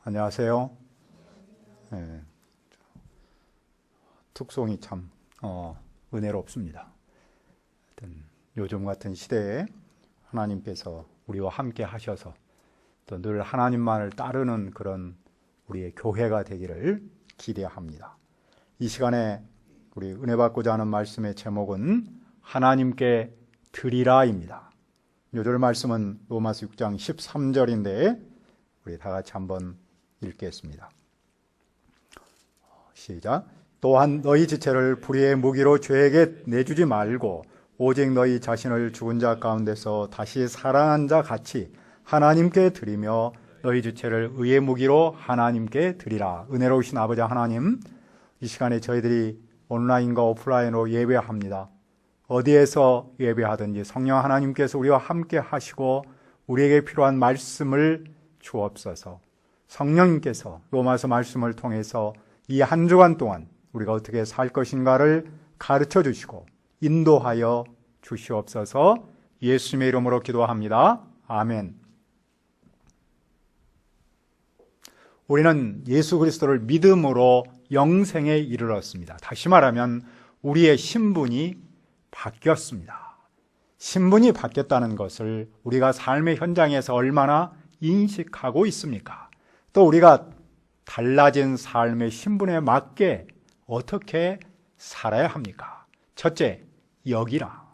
안녕하세요. 네, 특송이 참 은혜롭습니다. 요즘 같은 시대에 하나님께서 우리와 함께 하셔서 또 늘 하나님만을 따르는 그런 우리의 교회가 되기를 기대합니다. 이 시간에 우리 은혜 받고자 하는 말씀의 제목은 하나님께 드리라입니다. 요절 말씀은 로마서 6장 13절인데 우리 다 같이 한번 읽겠습니다. 시작. 또한 너희 지체를 불의의 무기로 죄에게 내주지 말고 오직 너희 자신을 죽은 자 가운데서 다시 살아난 자 같이 하나님께 드리며 너희 지체를 의의 무기로 하나님께 드리라. 은혜로우신 아버지 하나님, 이 시간에 저희들이 온라인과 오프라인으로 예배합니다. 어디에서 예배하든지 성령 하나님께서 우리와 함께 하시고 우리에게 필요한 말씀을 주옵소서. 성령님께서 로마서 말씀을 통해서 이 한 주간 동안 우리가 어떻게 살 것인가를 가르쳐 주시고 인도하여 주시옵소서. 예수님의 이름으로 기도합니다. 아멘. 우리는 예수 그리스도를 믿음으로 영생에 이르렀습니다. 다시 말하면 우리의 신분이 바뀌었습니다. 신분이 바뀌었다는 것을 우리가 삶의 현장에서 얼마나 인식하고 있습니까? 또 우리가 달라진 삶의 신분에 맞게 어떻게 살아야 합니까? 첫째, 여기라.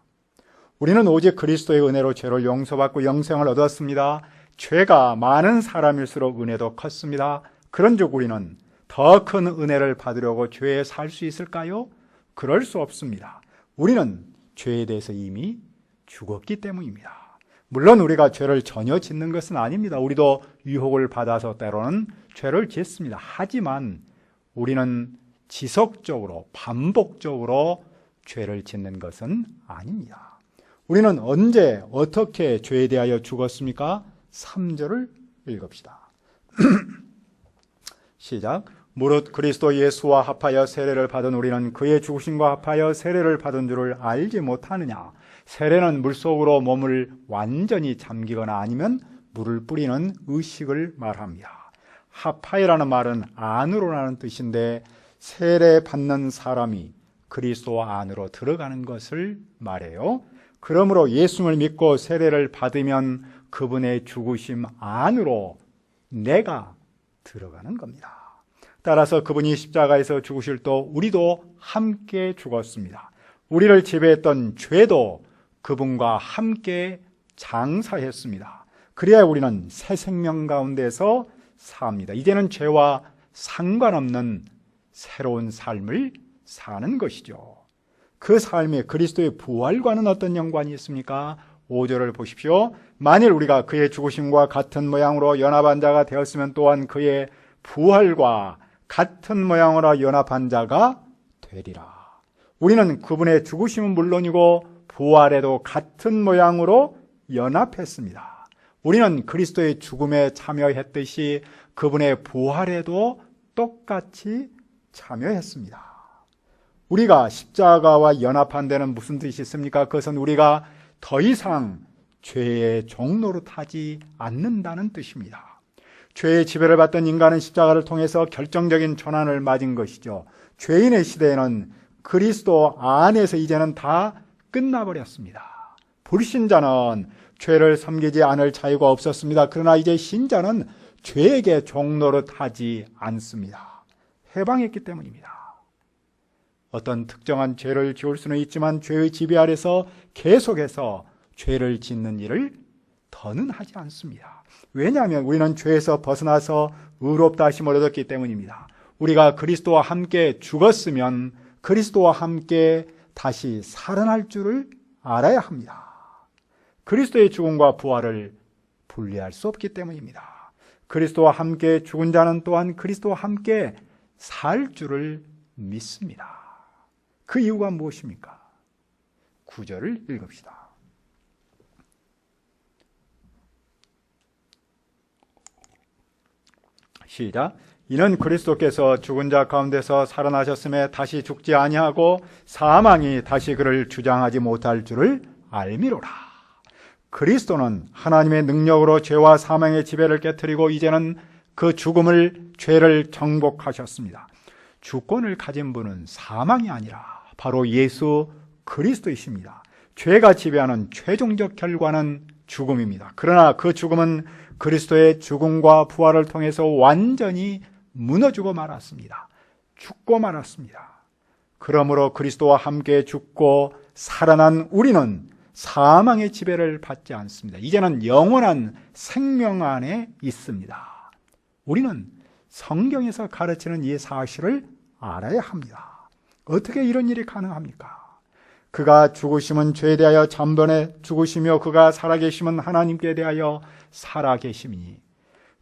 우리는 오직 그리스도의 은혜로 죄를 용서받고 영생을 얻었습니다. 죄가 많은 사람일수록 은혜도 컸습니다. 그런즉 우리는 더 큰 은혜를 받으려고 죄에 살 수 있을까요? 그럴 수 없습니다. 우리는 죄에 대해서 이미 죽었기 때문입니다. 물론 우리가 죄를 전혀 짓는 것은 아닙니다. 우리도 유혹을 받아서 때로는 죄를 짓습니다. 하지만 우리는 지속적으로 반복적으로 죄를 짓는 것은 아닙니다. 우리는 언제 어떻게 죄에 대하여 죽었습니까? 3절을 읽읍시다. 시작. 무릇 그리스도 예수와 합하여 세례를 받은 우리는 그의 죽으심과 합하여 세례를 받은 줄을 알지 못하느냐. 세례는 물속으로 몸을 완전히 잠기거나 아니면 물을 뿌리는 의식을 말합니다. 합하여라는 말은 안으로라는 뜻인데 세례 받는 사람이 그리스도 안으로 들어가는 것을 말해요. 그러므로 예수를 믿고 세례를 받으면 그분의 죽으심 안으로 내가 들어가는 겁니다. 따라서 그분이 십자가에서 죽으실 때 우리도 함께 죽었습니다. 우리를 지배했던 죄도 그분과 함께 장사했습니다. 그래야 우리는 새 생명 가운데서 삽니다. 이제는 죄와 상관없는 새로운 삶을 사는 것이죠. 그 삶에 그리스도의 부활과는 어떤 연관이 있습니까? 5절을 보십시오. 만일 우리가 그의 죽으심과 같은 모양으로 연합한 자가 되었으면 또한 그의 부활과 같은 모양으로 연합한 자가 되리라. 우리는 그분의 죽으심은 물론이고 부활에도 같은 모양으로 연합했습니다. 우리는 그리스도의 죽음에 참여했듯이 그분의 부활에도 똑같이 참여했습니다. 우리가 십자가와 연합한 데는 무슨 뜻이 있습니까? 그것은 우리가 더 이상 죄의 종노릇하지 않는다는 뜻입니다. 죄의 지배를 받던 인간은 십자가를 통해서 결정적인 전환을 맞은 것이죠. 죄인의 시대에는 그리스도 안에서 이제는 다 끝나버렸습니다. 불신자는 죄를 섬기지 않을 자유가 없었습니다. 그러나 이제 신자는 죄에게 종노릇하지 않습니다. 해방했기 때문입니다. 어떤 특정한 죄를 지을 수는 있지만 죄의 지배 아래서 계속해서 죄를 짓는 일을 더는 하지 않습니다. 왜냐하면 우리는 죄에서 벗어나서 의롭다 하심을 얻었기 때문입니다. 우리가 그리스도와 함께 죽었으면 그리스도와 함께 다시 살아날 줄을 알아야 합니다. 그리스도의 죽음과 부활을 분리할 수 없기 때문입니다. 그리스도와 함께 죽은 자는 또한 그리스도와 함께 살 줄을 믿습니다. 그 이유가 무엇입니까? 9절을 읽읍시다. 시작. 이는 그리스도께서 죽은 자 가운데서 살아나셨음에 다시 죽지 아니하고 사망이 다시 그를 주장하지 못할 줄을 알미로라. 그리스도는 하나님의 능력으로 죄와 사망의 지배를 깨뜨리고 이제는 그 죽음을, 죄를 정복하셨습니다. 주권을 가진 분은 사망이 아니라 바로 예수 그리스도이십니다. 죄가 지배하는 최종적 결과는 죽음입니다. 그러나 그 죽음은 그리스도의 죽음과 부활을 통해서 완전히 무너지고 말았습니다. 죽고 말았습니다. 그러므로 그리스도와 함께 죽고 살아난 우리는 사망의 지배를 받지 않습니다. 이제는 영원한 생명 안에 있습니다. 우리는 성경에서 가르치는 이 사실을 알아야 합니다. 어떻게 이런 일이 가능합니까? 그가 죽으심은 죄에 대하여 단번에 죽으시며 그가 살아계심은 하나님께 대하여 살아계심이니,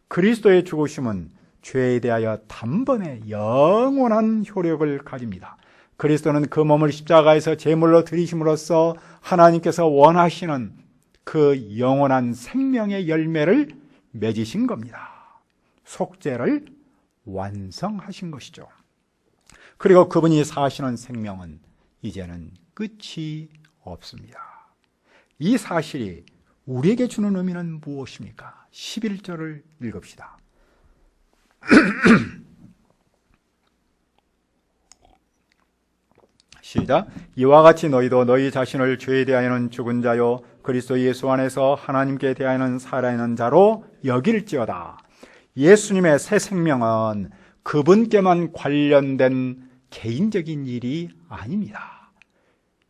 그리스도의 죽으심은 죄에 대하여 단번에 영원한 효력을 가집니다. 그리스도는 그 몸을 십자가에서 제물로 드리심으로써 하나님께서 원하시는 그 영원한 생명의 열매를 맺으신 겁니다. 속죄를 완성하신 것이죠. 그리고 그분이 사시는 생명은 이제는 끝이 없습니다. 이 사실이 우리에게 주는 의미는 무엇입니까? 11절을 읽읍시다. 시작. 이와 같이 너희도 너희 자신을 죄에 대하여는 죽은 자요 그리스도 예수 안에서 하나님께 대하여는 살아있는 자로 여길지어다. 예수님의 새 생명은 그분께만 관련된 개인적인 일이 아닙니다.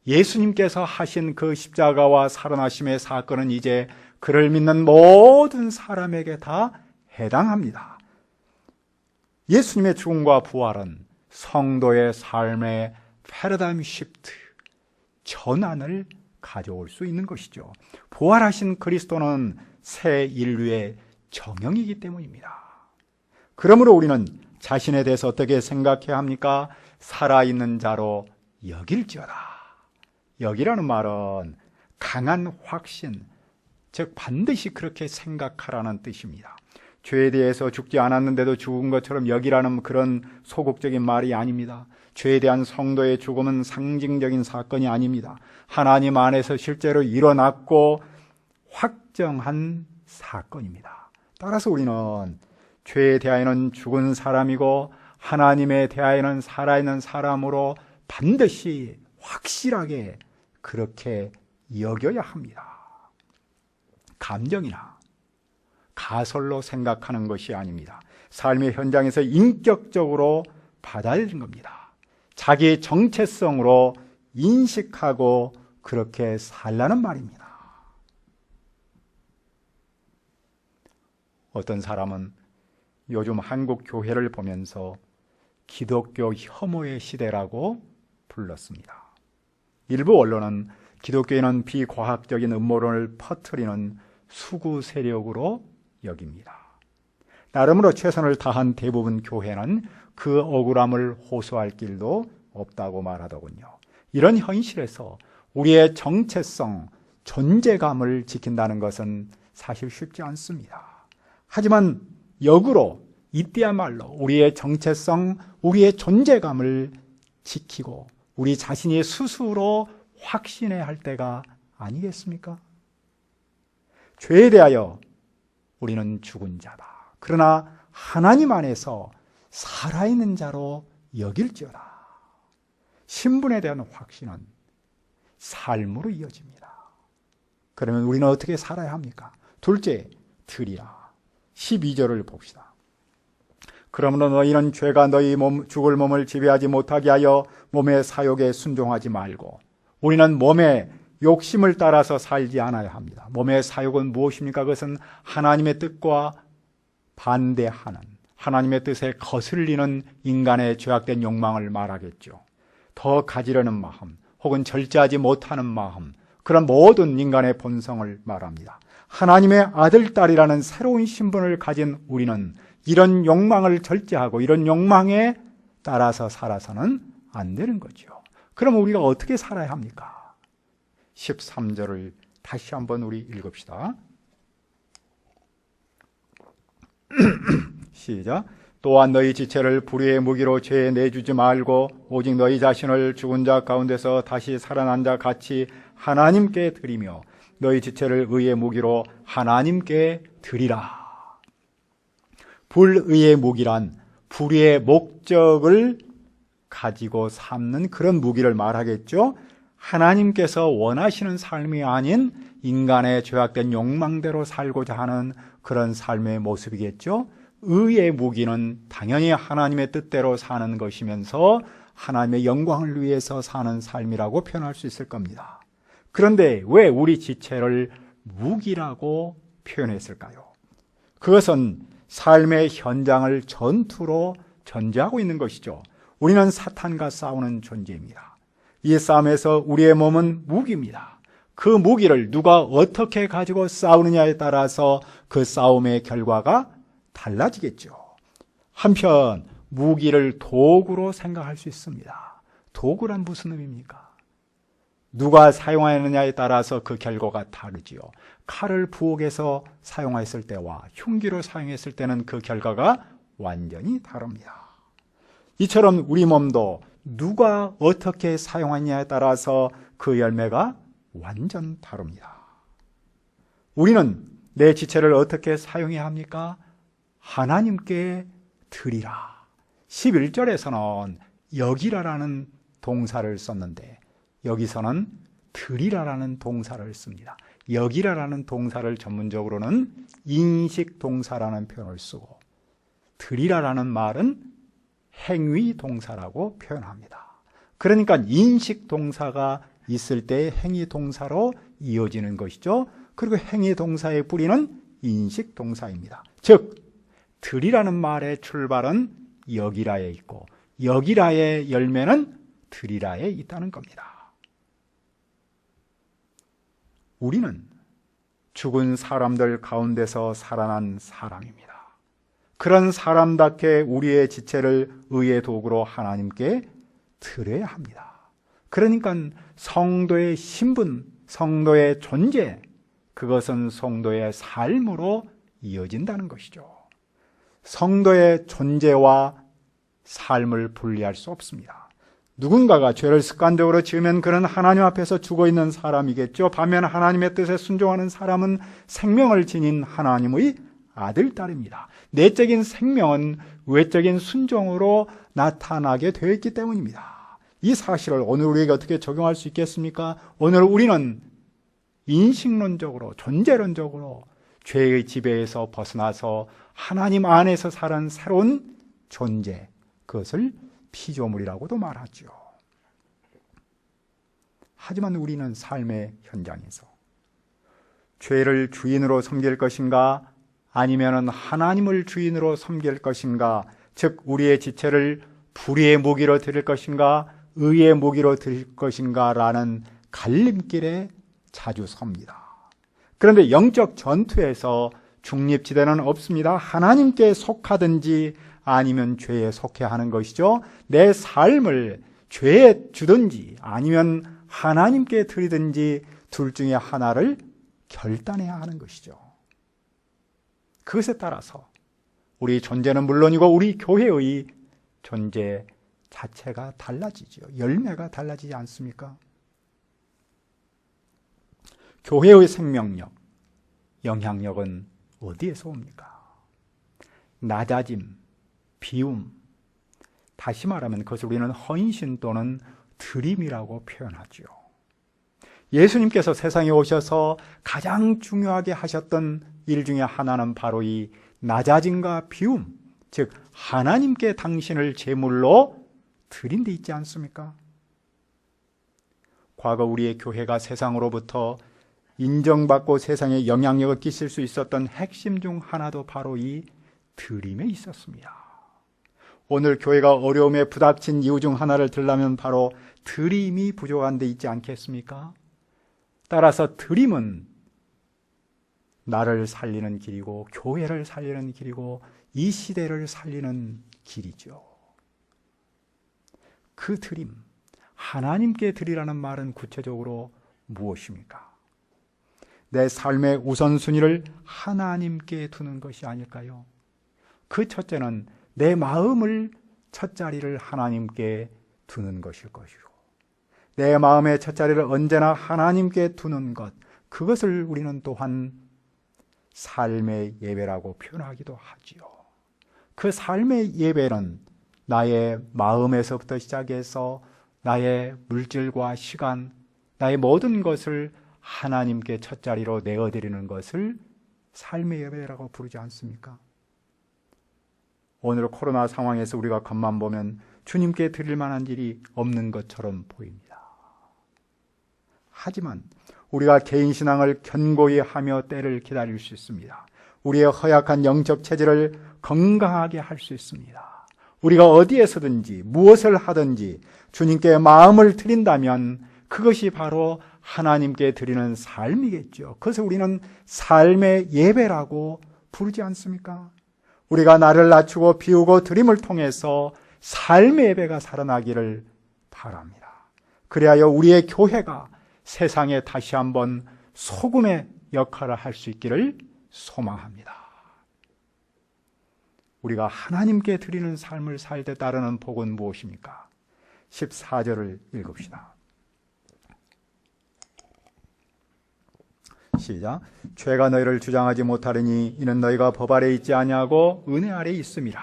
예수님께서 하신 그 십자가와 살아나심의 사건은 이제 그를 믿는 모든 사람에게 다 해당합니다. 예수님의 죽음과 부활은 성도의 삶의 패러다임 시프트, 전환을 가져올 수 있는 것이죠. 부활하신 그리스도는 새 인류의 정형이기 때문입니다. 그러므로 우리는 자신에 대해서 어떻게 생각해야 합니까? 살아있는 자로 여길지어다. 여기라는 말은 강한 확신, 즉 반드시 그렇게 생각하라는 뜻입니다. 죄에 대해서 죽지 않았는데도 죽은 것처럼 여기라는 그런 소극적인 말이 아닙니다. 죄에 대한 성도의 죽음은 상징적인 사건이 아닙니다. 하나님 안에서 실제로 일어났고 확정한 사건입니다. 따라서 우리는 죄에 대하여는 죽은 사람이고 하나님에 대하여는 살아있는 사람으로 반드시 확실하게 그렇게 여겨야 합니다. 감정이나 가설로 생각하는 것이 아닙니다. 삶의 현장에서 인격적으로 받아들인 겁니다. 자기 정체성으로 인식하고 그렇게 살라는 말입니다. 어떤 사람은 요즘 한국 교회를 보면서 기독교 혐오의 시대라고 불렀습니다. 일부 언론은 기독교인은 비과학적인 음모론을 퍼뜨리는 수구 세력으로 여깁니다. 나름으로 최선을 다한 대부분 교회는 그 억울함을 호소할 길도 없다고 말하더군요. 이런 현실에서 우리의 정체성, 존재감을 지킨다는 것은 사실 쉽지 않습니다. 하지만 역으로 이때야말로 우리의 정체성, 우리의 존재감을 지키고 우리 자신이 스스로 확신해야 할 때가 아니겠습니까? 죄에 대하여 우리는 죽은 자다. 그러나 하나님 안에서 살아있는 자로 여길지어다. 신분에 대한 확신은 삶으로 이어집니다. 그러면 우리는 어떻게 살아야 합니까? 둘째, 드리라. 12절을 봅시다. 그러므로 너희는 죄가 너희 죽을 몸을 지배하지 못하게 하여 몸의 사욕에 순종하지 말고. 우리는 몸의 욕심을 따라서 살지 않아야 합니다. 몸의 사욕은 무엇입니까? 그것은 하나님의 뜻과 반대하는, 하나님의 뜻에 거슬리는 인간의 죄악된 욕망을 말하겠죠. 더 가지려는 마음, 혹은 절제하지 못하는 마음, 그런 모든 인간의 본성을 말합니다. 하나님의 아들, 딸이라는 새로운 신분을 가진 우리는 이런 욕망을 절제하고 이런 욕망에 따라서 살아서는 안 되는 거죠. 그럼 우리가 어떻게 살아야 합니까? 13절을 다시 한번 우리 읽읍시다. 시작. 또한 너희 지체를 불의의 무기로 죄에 내주지 말고 오직 너희 자신을 죽은 자 가운데서 다시 살아난 자 같이 하나님께 드리며 너희 지체를 의의 무기로 하나님께 드리라. 불의의 무기란 불의의 목적을 가지고 삼는 그런 무기를 말하겠죠. 하나님께서 원하시는 삶이 아닌 인간의 죄악된 욕망대로 살고자 하는 그런 삶의 모습이겠죠. 의의 무기는 당연히 하나님의 뜻대로 사는 것이면서 하나님의 영광을 위해서 사는 삶이라고 표현할 수 있을 겁니다. 그런데 왜 우리 지체를 무기라고 표현했을까요? 그것은 삶의 현장을 전투로 전제하고 있는 것이죠. 우리는 사탄과 싸우는 존재입니다. 이 싸움에서 우리의 몸은 무기입니다. 그 무기를 누가 어떻게 가지고 싸우느냐에 따라서 그 싸움의 결과가 달라지겠죠. 한편 무기를 도구로 생각할 수 있습니다. 도구란 무슨 의미입니까? 누가 사용하느냐에 따라서 그 결과가 다르지요. 칼을 부엌에서 사용했을 때와 흉기로 사용했을 때는 그 결과가 완전히 다릅니다. 이처럼 우리 몸도 누가 어떻게 사용하느냐에 따라서 그 열매가 완전 다릅니다. 우리는 내 지체를 어떻게 사용해야 합니까? 하나님께 드리라. 11절에서는 여기라라는 동사를 썼는데 여기서는 드리라라는 동사를 씁니다. 여기라라는 동사를 전문적으로는 인식 동사라는 표현을 쓰고 드리라라는 말은 행위 동사라고 표현합니다. 그러니까 인식 동사가 있을 때 행위 동사로 이어지는 것이죠. 그리고 행위 동사의 뿌리는 인식 동사입니다. 즉 드리라는 말의 출발은 여기라에 있고 여기라의 열매는 드리라에 있다는 겁니다. 우리는 죽은 사람들 가운데서 살아난 사람입니다. 그런 사람답게 우리의 지체를 의의 도구로 하나님께 드려야 합니다. 그러니까 성도의 신분, 성도의 존재, 그것은 성도의 삶으로 이어진다는 것이죠. 성도의 존재와 삶을 분리할 수 없습니다. 누군가가 죄를 습관적으로 지으면 그는 하나님 앞에서 죽어있는 사람이겠죠. 반면 하나님의 뜻에 순종하는 사람은 생명을 지닌 하나님의 아들, 딸입니다. 내적인 생명은 외적인 순종으로 나타나게 되어 있기 때문입니다. 이 사실을 오늘 우리에게 어떻게 적용할 수 있겠습니까? 오늘 우리는 인식론적으로, 존재론적으로 죄의 지배에서 벗어나서 하나님 안에서 사는 새로운 존재, 그것을 피조물이라고도 말하죠. 하지만 우리는 삶의 현장에서 죄를 주인으로 섬길 것인가 아니면 하나님을 주인으로 섬길 것인가, 즉 우리의 지체를 불의의 무기로 드릴 것인가 의의 무기로 드릴 것인가 라는 갈림길에 자주 섭니다. 그런데 영적 전투에서 중립지대는 없습니다. 하나님께 속하든지 아니면 죄에 속해야 하는 것이죠. 내 삶을 죄에 주든지 아니면 하나님께 드리든지 둘 중에 하나를 결단해야 하는 것이죠. 그것에 따라서 우리 존재는 물론이고 우리 교회의 존재 자체가 달라지죠. 열매가 달라지지 않습니까? 교회의 생명력, 영향력은 어디에서 옵니까? 낮아짐, 비움, 다시 말하면 그것을 우리는 헌신 또는 드림이라고 표현하죠. 예수님께서 세상에 오셔서 가장 중요하게 하셨던 일 중에 하나는 바로 이 낮아짐과 비움, 즉 하나님께 당신을 제물로 드린 데 있지 않습니까? 과거 우리의 교회가 세상으로부터 인정받고 세상에 영향력을 끼칠 수 있었던 핵심 중 하나도 바로 이 드림에 있었습니다. 오늘 교회가 어려움에 부닥친 이유 중 하나를 들라면 바로 드림이 부족한 데 있지 않겠습니까? 따라서 드림은 나를 살리는 길이고 교회를 살리는 길이고 이 시대를 살리는 길이죠. 그 드림, 하나님께 드리라는 말은 구체적으로 무엇입니까? 내 삶의 우선순위를 하나님께 두는 것이 아닐까요? 그 첫째는 내 마음을 첫 자리를 하나님께 두는 것일 것이고 내 마음의 첫 자리를 언제나 하나님께 두는 것, 그것을 우리는 또한 삶의 예배라고 표현하기도 하지요. 그 삶의 예배는 나의 마음에서부터 시작해서 나의 물질과 시간, 나의 모든 것을 하나님께 첫자리로 내어드리는 것을 삶의 예배라고 부르지 않습니까? 오늘 코로나 상황에서 우리가 겉만 보면 주님께 드릴 만한 일이 없는 것처럼 보입니다. 하지만 우리가 개인 신앙을 견고히 하며 때를 기다릴 수 있습니다. 우리의 허약한 영적 체질을 건강하게 할 수 있습니다. 우리가 어디에서든지 무엇을 하든지 주님께 마음을 드린다면 그것이 바로 하나님께 드리는 삶이겠죠. 그래서 우리는 삶의 예배라고 부르지 않습니까? 우리가 나를 낮추고 비우고 드림을 통해서 삶의 예배가 살아나기를 바랍니다. 그리하여 우리의 교회가 세상에 다시 한번 소금의 역할을 할 수 있기를 소망합니다. 우리가 하나님께 드리는 삶을 살 때 따르는 복은 무엇입니까? 14절을 읽읍시다. 시작. 죄가 너희를 주장하지 못하리니 이는 너희가 법 아래 있지 아니하고 은혜 아래 있음이라.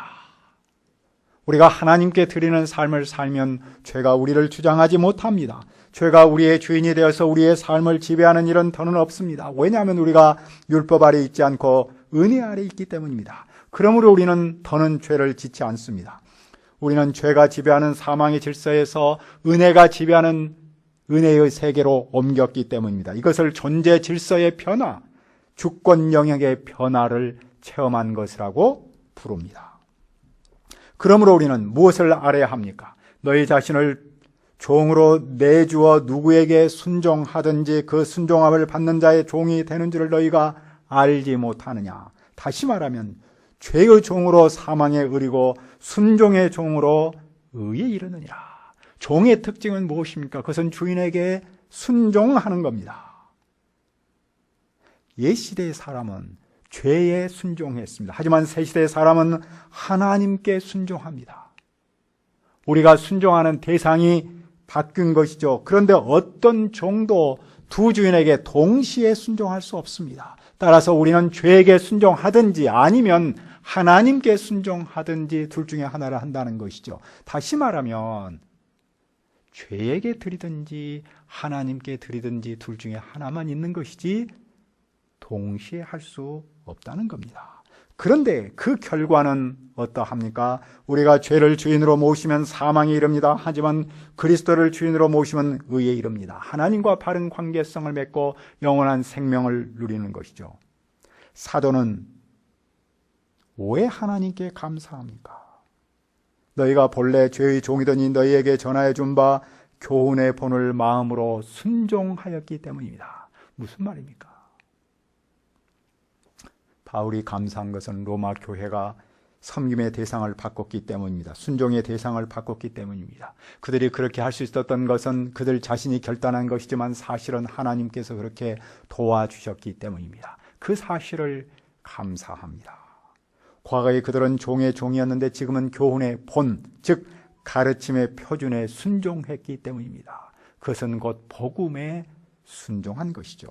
우리가 하나님께 드리는 삶을 살면 죄가 우리를 주장하지 못합니다. 죄가 우리의 주인이 되어서 우리의 삶을 지배하는 일은 더는 없습니다. 왜냐하면 우리가 율법 아래 있지 않고 은혜 아래 있기 때문입니다. 그러므로 우리는 더는 죄를 짓지 않습니다. 우리는 죄가 지배하는 사망의 질서에서 은혜가 지배하는 은혜의 세계로 옮겼기 때문입니다. 이것을 존재 질서의 변화, 주권 영역의 변화를 체험한 것이라고 부릅니다. 그러므로 우리는 무엇을 알아야 합니까? 너희 자신을 종으로 내주어 누구에게 순종하든지 그 순종함을 받는 자의 종이 되는 줄을 너희가 알지 못하느냐. 다시 말하면 죄의 종으로 사망에 이르고 순종의 종으로 의에 이르느니라. 종의 특징은 무엇입니까? 그것은 주인에게 순종하는 겁니다. 옛 시대의 사람은 죄에 순종했습니다. 하지만 새 시대의 사람은 하나님께 순종합니다. 우리가 순종하는 대상이 바뀐 것이죠. 그런데 어떤 종도 두 주인에게 동시에 순종할 수 없습니다. 따라서 우리는 죄에게 순종하든지 아니면 하나님께 순종하든지 둘 중에 하나를 한다는 것이죠. 다시 말하면 죄에게 드리든지 하나님께 드리든지 둘 중에 하나만 있는 것이지 동시에 할 수 없다는 겁니다. 그런데 그 결과는 어떠합니까? 우리가 죄를 주인으로 모시면 사망에 이릅니다. 하지만 그리스도를 주인으로 모시면 의에 이릅니다. 하나님과 바른 관계성을 맺고 영원한 생명을 누리는 것이죠. 사도는 왜 하나님께 감사합니까? 너희가 본래 죄의 종이더니 너희에게 전하여 준 바 교훈의 본을 마음으로 순종하였기 때문입니다. 무슨 말입니까? 바울이 감사한 것은 로마 교회가 섬김의 대상을 바꿨기 때문입니다. 순종의 대상을 바꿨기 때문입니다. 그들이 그렇게 할 수 있었던 것은 그들 자신이 결단한 것이지만 사실은 하나님께서 그렇게 도와주셨기 때문입니다. 그 사실을 감사합니다. 과거에 그들은 종의 종이었는데 지금은 교훈의 본, 즉 가르침의 표준에 순종했기 때문입니다. 그것은 곧 복음에 순종한 것이죠.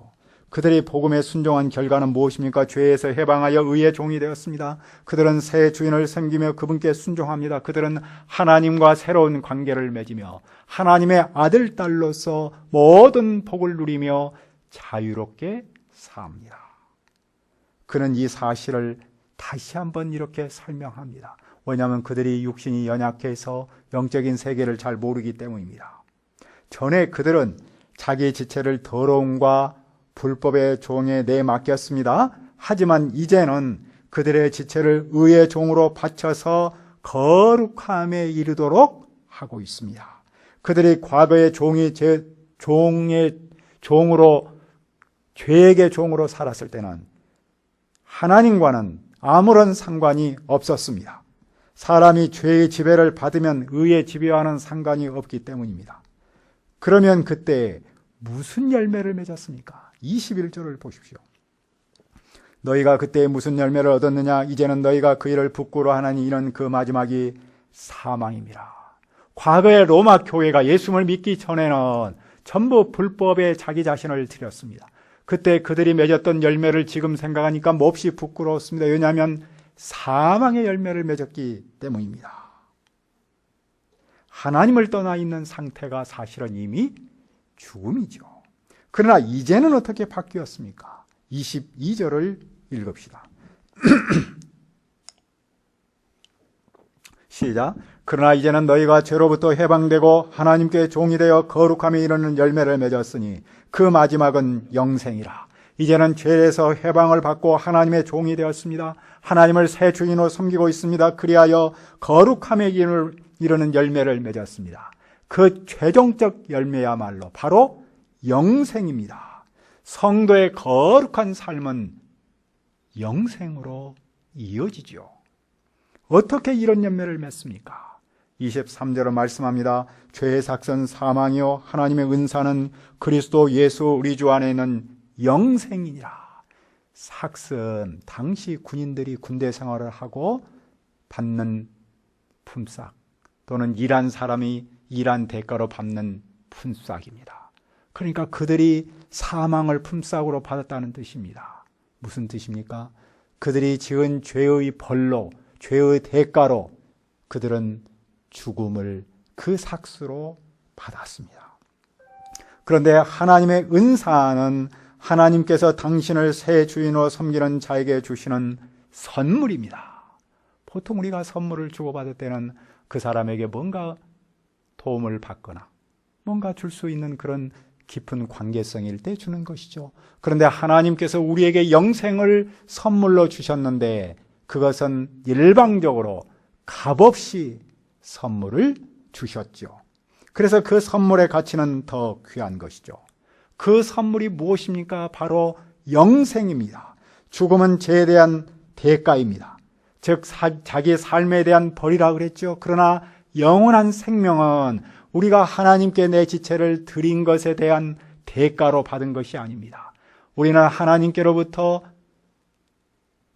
그들이 복음에 순종한 결과는 무엇입니까? 죄에서 해방하여 의의 종이 되었습니다. 그들은 새 주인을 섬기며 그분께 순종합니다. 그들은 하나님과 새로운 관계를 맺으며 하나님의 아들, 딸로서 모든 복을 누리며 자유롭게 삽니다. 그는 이 사실을 다시 한번 이렇게 설명합니다. 왜냐하면 그들이 육신이 연약해서 영적인 세계를 잘 모르기 때문입니다. 전에 그들은 자기 지체를 더러움과 불법의 종에 내맡겼습니다. 하지만 이제는 그들의 지체를 의의 종으로 바쳐서 거룩함에 이르도록 하고 있습니다. 그들이 과거의 종이 종의 종으로 죄의 종으로 살았을 때는 하나님과는 아무런 상관이 없었습니다. 사람이 죄의 지배를 받으면 의의 지배와는 상관이 없기 때문입니다. 그러면 그때 무슨 열매를 맺었습니까? 21절을 보십시오. 너희가 그때 무슨 열매를 얻었느냐? 이제는 너희가 그 일을 부끄러워하나니 이는 그 마지막이 사망입니다. 과거의 로마 교회가 예수를 믿기 전에는 전부 불법에 자기 자신을 드렸습니다. 그때 그들이 맺었던 열매를 지금 생각하니까 몹시 부끄러웠습니다. 왜냐하면 사망의 열매를 맺었기 때문입니다. 하나님을 떠나 있는 상태가 사실은 이미 죽음이죠. 그러나 이제는 어떻게 바뀌었습니까? 22절을 읽읍시다. 시작. 그러나 이제는 너희가 죄로부터 해방되고 하나님께 종이 되어 거룩함에 이르는 열매를 맺었으니 그 마지막은 영생이라. 이제는 죄에서 해방을 받고 하나님의 종이 되었습니다. 하나님을 새 주인으로 섬기고 있습니다. 그리하여 거룩함에 이르는 열매를 맺었습니다. 그 최종적 열매야말로 바로 영생입니다. 성도의 거룩한 삶은 영생으로 이어지죠. 어떻게 이런 열매를 맺습니까? 23절로 말씀합니다. 죄의 삭은 사망이요 하나님의 은사는 그리스도 예수 우리 주 안에 있는 영생이니라. 삭은 당시 군인들이 군대 생활을 하고 받는 품삯 또는 일한 사람이 일한 대가로 받는 품삯입니다. 그러니까 그들이 사망을 품삯으로 받았다는 뜻입니다. 무슨 뜻입니까? 그들이 지은 죄의 벌로, 죄의 대가로 그들은 죽음을 그 삭수로 받았습니다. 그런데 하나님의 은사는 하나님께서 당신을 새 주인으로 섬기는 자에게 주시는 선물입니다. 보통 우리가 선물을 주고받을 때는 그 사람에게 뭔가 도움을 받거나 뭔가 줄 수 있는 그런 깊은 관계성일 때 주는 것이죠. 그런데 하나님께서 우리에게 영생을 선물로 주셨는데 그것은 일방적으로 값없이 선물을 주셨죠. 그래서 그 선물의 가치는 더 귀한 것이죠. 그 선물이 무엇입니까? 바로 영생입니다. 죽음은 죄에 대한 대가입니다. 즉 자기의 삶에 대한 벌이라 그랬죠. 그러나 영원한 생명은 우리가 하나님께 내 지체를 드린 것에 대한 대가로 받은 것이 아닙니다. 우리는 하나님께로부터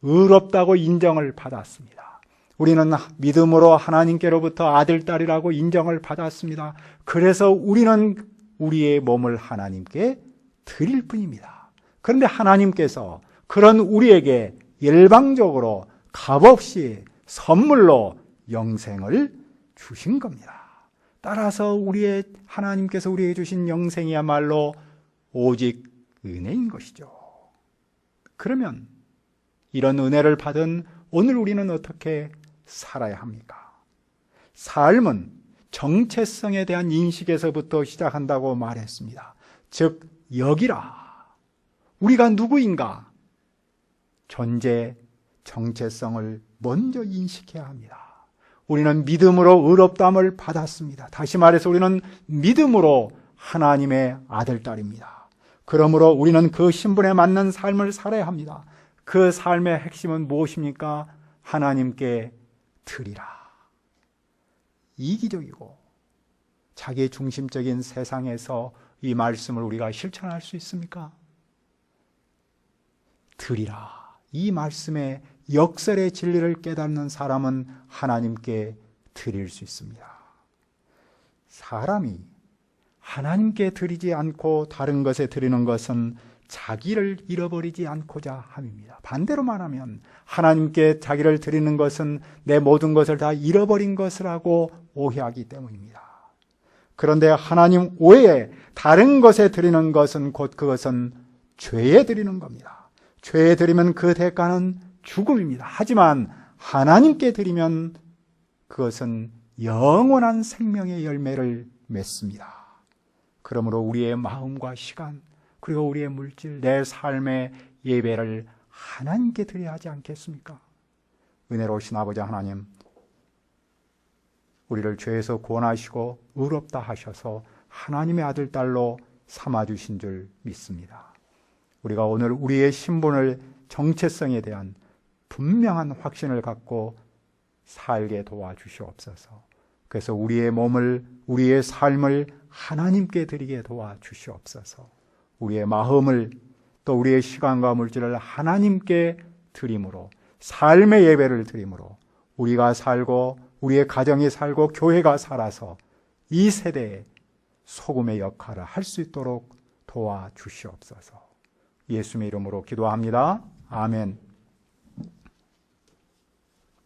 의롭다고 인정을 받았습니다. 우리는 믿음으로 하나님께로부터 아들, 딸이라고 인정을 받았습니다. 그래서 우리는 우리의 몸을 하나님께 드릴 뿐입니다. 그런데 하나님께서 그런 우리에게 일방적으로 값없이 선물로 영생을 주신 겁니다. 따라서 하나님께서 우리에게 주신 영생이야말로 오직 은혜인 것이죠. 그러면 이런 은혜를 받은 오늘 우리는 어떻게 살아야 합니까? 삶은 정체성에 대한 인식에서부터 시작한다고 말했습니다. 즉 여기라. 우리가 누구인가? 존재, 정체성을 먼저 인식해야 합니다. 우리는 믿음으로 의롭다함을 받았습니다. 다시 말해서 우리는 믿음으로 하나님의 아들, 딸입니다. 그러므로 우리는 그 신분에 맞는 삶을 살아야 합니다. 그 삶의 핵심은 무엇입니까? 하나님께 드리라. 이기적이고 자기 중심적인 세상에서 이 말씀을 우리가 실천할 수 있습니까? 드리라. 이 말씀의 역설의 진리를 깨닫는 사람은 하나님께 드릴 수 있습니다. 사람이 하나님께 드리지 않고 다른 것에 드리는 것은 자기를 잃어버리지 않고자 함입니다. 반대로 말하면 하나님께 자기를 드리는 것은 내 모든 것을 다 잃어버린 것이라고 오해하기 때문입니다. 그런데 하나님 외에 다른 것에 드리는 것은 곧 그것은 죄에 드리는 겁니다. 죄에 드리면 그 대가는 죽음입니다. 하지만 하나님께 드리면 그것은 영원한 생명의 열매를 맺습니다. 그러므로 우리의 마음과 시간 그리고 우리의 물질, 내 삶의 예배를 하나님께 드려야 하지 않겠습니까? 은혜로우신 아버지 하나님, 우리를 죄에서 구원하시고 의롭다 하셔서 하나님의 아들, 딸로 삼아주신 줄 믿습니다. 우리가 오늘 우리의 신분을 정체성에 대한 분명한 확신을 갖고 살게 도와주시옵소서. 그래서 우리의 몸을, 우리의 삶을 하나님께 드리게 도와주시옵소서. 우리의 마음을 또 우리의 시간과 물질을 하나님께 드림으로 삶의 예배를 드림으로 우리가 살고 우리의 가정이 살고 교회가 살아서 이 세대에 소금의 역할을 할 수 있도록 도와주시옵소서. 예수님의 이름으로 기도합니다. 아멘.